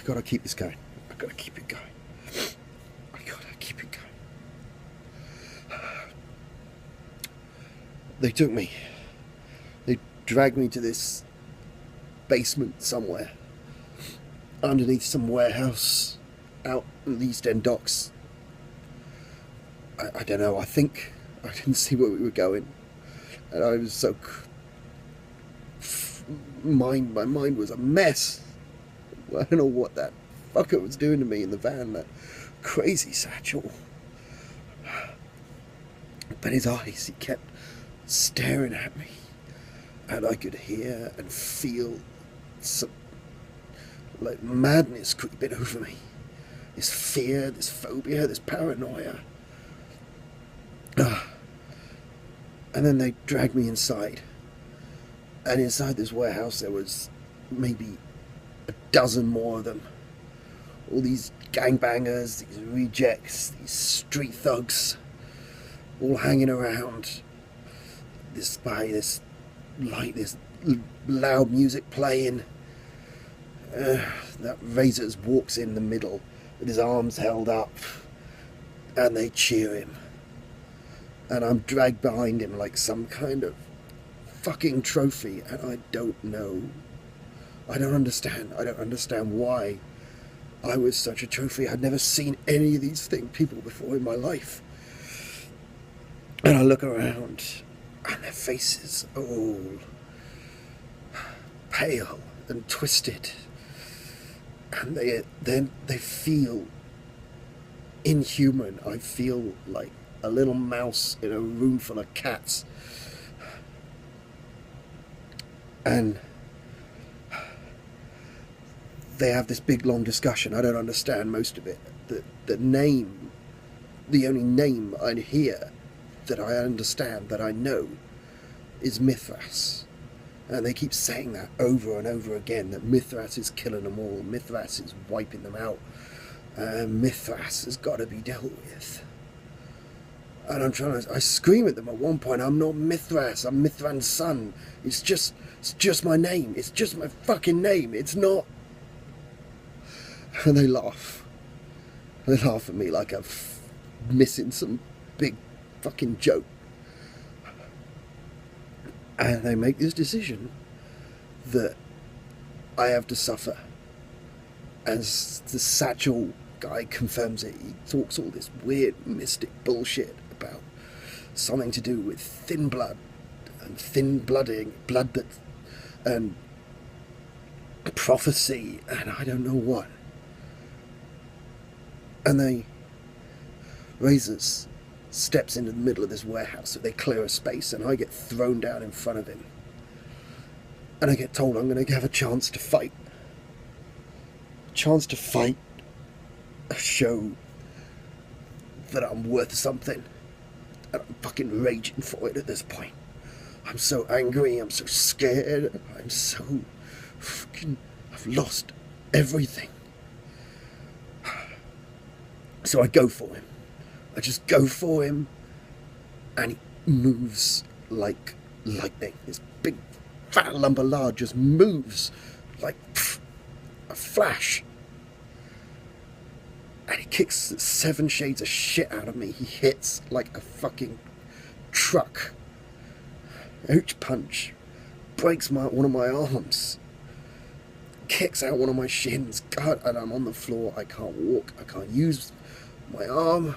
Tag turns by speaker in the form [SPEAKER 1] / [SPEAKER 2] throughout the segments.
[SPEAKER 1] gotta keep this going. I gotta keep it going. I gotta keep it going. They took me. They dragged me to this basement somewhere, underneath some warehouse, out in the East End docks. I don't know, I think I didn't see where we were going, and I was so... my mind was a mess. I don't know what that fucker was doing to me in the van, that crazy satchel. But his eyes, he kept staring at me, and I could hear and feel some like madness creeping over me. This fear, this phobia, this paranoia. And then they dragged me inside, and inside this warehouse there was maybe a dozen more of them. All these gangbangers, these rejects, these street thugs, all hanging around. This loud music playing. That Razors walks in the middle with his arms held up, and they cheer him. And I'm dragged behind him like some kind of fucking trophy, and I don't know. I don't understand. I don't understand why I was such a trophy. I'd never seen any of these people before in my life. And I look around, and their faces are all pale and twisted, and they feel inhuman. I feel like a little mouse in a room full of cats. And they have this big long discussion. I don't understand most of it. The name, the only name I hear that I understand, that I know, is Mithras. And they keep saying that over and over again, that Mithras is killing them all, Mithras is wiping them out, Mithras has got to be dealt with. And I scream at them at one point, I'm not Mithras, I'm Mithran's son. It's just my name. It's just my fucking name. It's not. And they laugh. They laugh at me like I'm missing some big fucking joke. And they make this decision that I have to suffer. As the satchel guy confirms it, he talks all this weird mystic bullshit about something to do with thin blood and thin blooding, and prophecy, and I don't know what. And they Razors steps into the middle of this warehouse, so they clear a space, and I get thrown down in front of him, and I get told I'm going to have a chance to fight. Show that I'm worth something, and I'm fucking raging for it at this point. I'm so angry, I'm so scared, I'm so fucking... I've lost everything. So I go for him. I just go for him, and he moves like lightning. This big fat lump of lard just moves like a flash. And he kicks 7 shades of shit out of me. He hits like a fucking truck. Each punch breaks one of my arms, kicks out one of my shins. God, and I'm on the floor. I can't walk. I can't use my arm.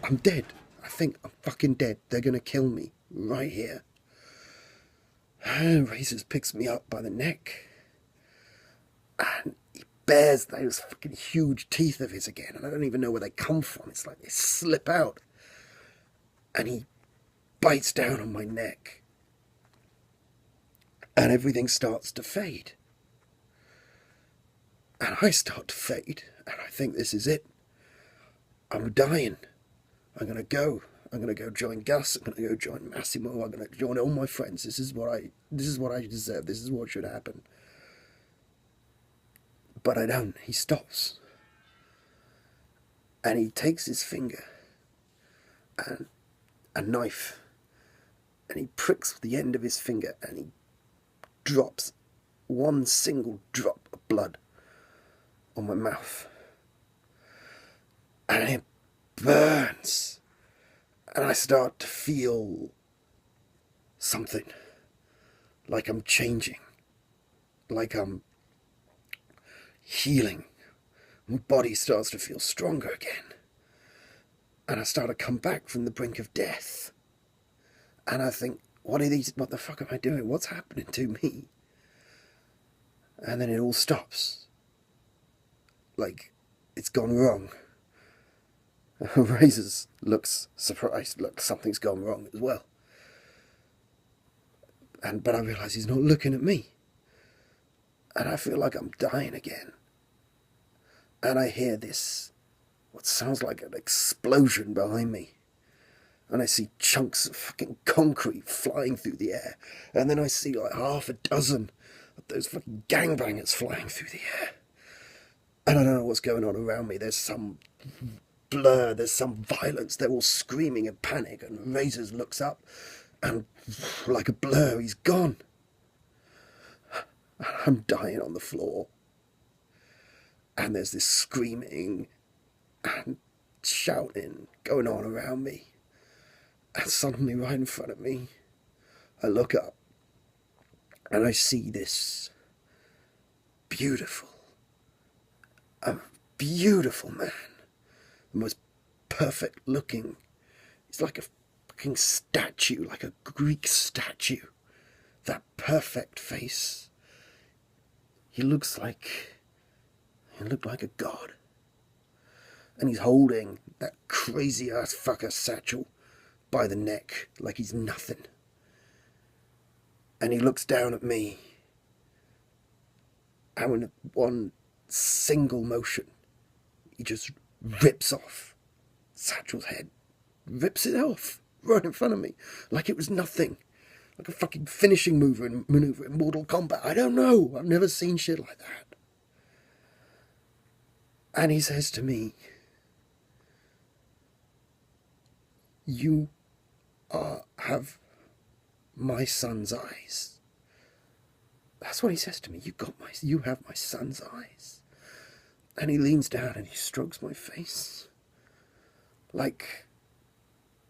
[SPEAKER 1] I'm dead. I think I'm fucking dead. They're gonna kill me right here. And Razors picks me up by the neck, and he bares those fucking huge teeth of his again, and I don't even know where they come from. It's like they slip out, and he bites down on my neck, and everything starts to fade. And I start to fade, and I think this is it. I'm dying. I'm going to go join Gus. I'm going to go join Massimo. I'm going to join all my friends. This is what I deserve. This is what should happen. But I don't. He stops. And he takes his finger and a knife, and he pricks the end of his finger, and he drops one single drop of blood on my mouth. And it burns. And I start to feel something. Like I'm changing. Like I'm healing. My body starts to feel stronger again. And I start to come back from the brink of death. And I think, what the fuck am I doing? What's happening to me? And then it all stops. Like, it's gone wrong. Razors looks surprised. Look, something's gone wrong as well. But I realise he's not looking at me. And I feel like I'm dying again. And I hear this, what sounds like an explosion behind me. And I see chunks of fucking concrete flying through the air. And then I see like half a dozen of those fucking gangbangers flying through the air. And I don't know what's going on around me. There's some blur, there's some violence. They're all screaming in panic. And Razors looks up and like a blur, he's gone. I'm dying on the floor. And there's this screaming and shouting going on around me. And suddenly right in front of me, I look up and I see this beautiful man. The most perfect looking. He's like a fucking statue, like a Greek statue. That perfect face. He looked like a god. And he's holding that crazy ass fucker satchel by the neck like he's nothing. And he looks down at me. And in one single motion, he just rips off Satchel's head. Rips it off right in front of me like it was nothing. Like a fucking finishing maneuver in Mortal Kombat. I don't know. I've never seen shit like that. And he says to me, "You have my son's eyes." That's what he says to me. You have my son's eyes. And he leans down and he strokes my face like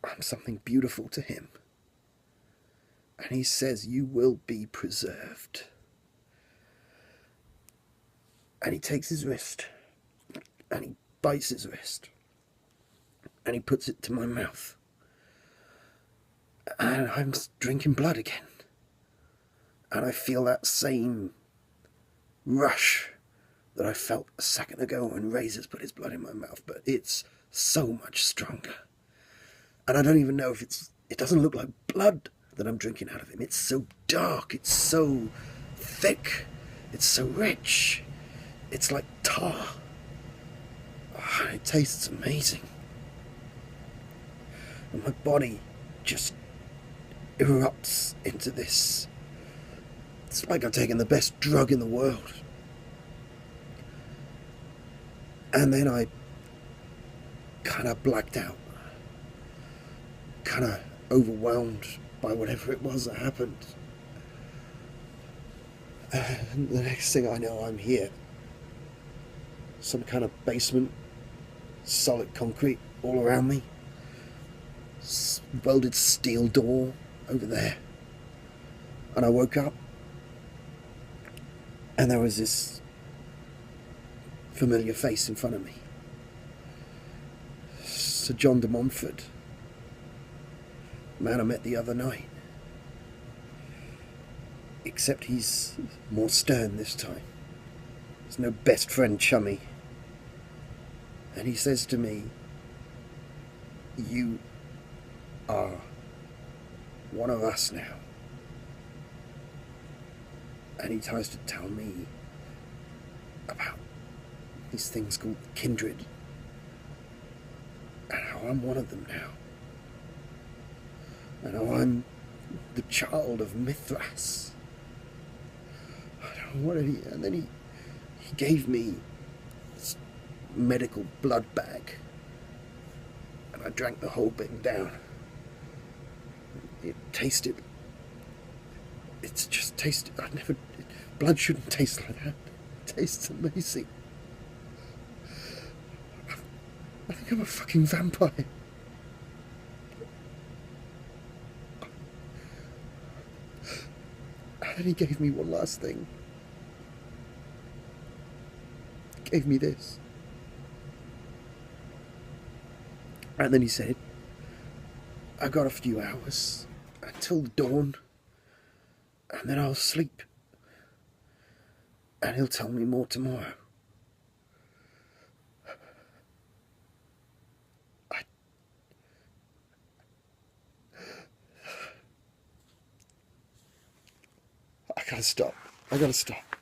[SPEAKER 1] I'm something beautiful to him. And he says, "You will be preserved." And he takes his wrist and he bites his wrist and he puts it to my mouth. And I'm drinking blood again. And I feel that same rush that I felt a second ago when Razors put his blood in my mouth, but it's so much stronger. And I don't even know if it doesn't look like blood that I'm drinking out of him. It's so dark, it's so thick, it's so rich. It's like tar. Oh, it tastes amazing. And my body just erupts into this. It's like I've taken the best drug in the world. And then I kind of blacked out. Kind of overwhelmed by whatever it was that happened. And the next thing I know, I'm here. Some kind of basement, solid concrete all around me. Welded steel door over there. And I woke up. And there was this familiar face in front of me. Sir John De Monteford. The man I met the other night. Except he's more stern this time. There's no best friend chummy. And he says to me, "You are one of us now." And he tries to tell me about these things called kindred. And how I'm one of them now. And how I'm the child of Mithras. I don't know what and then he gave me this medical blood bag. And I drank the whole thing down. It tasted... It's just tasted... blood shouldn't taste like that. It tastes amazing. I think I'm a fucking vampire. And then he gave me one last thing. He gave me this. And then he said, I got a few hours until dawn, and then I'll sleep. And he'll tell me more tomorrow. I gotta stop.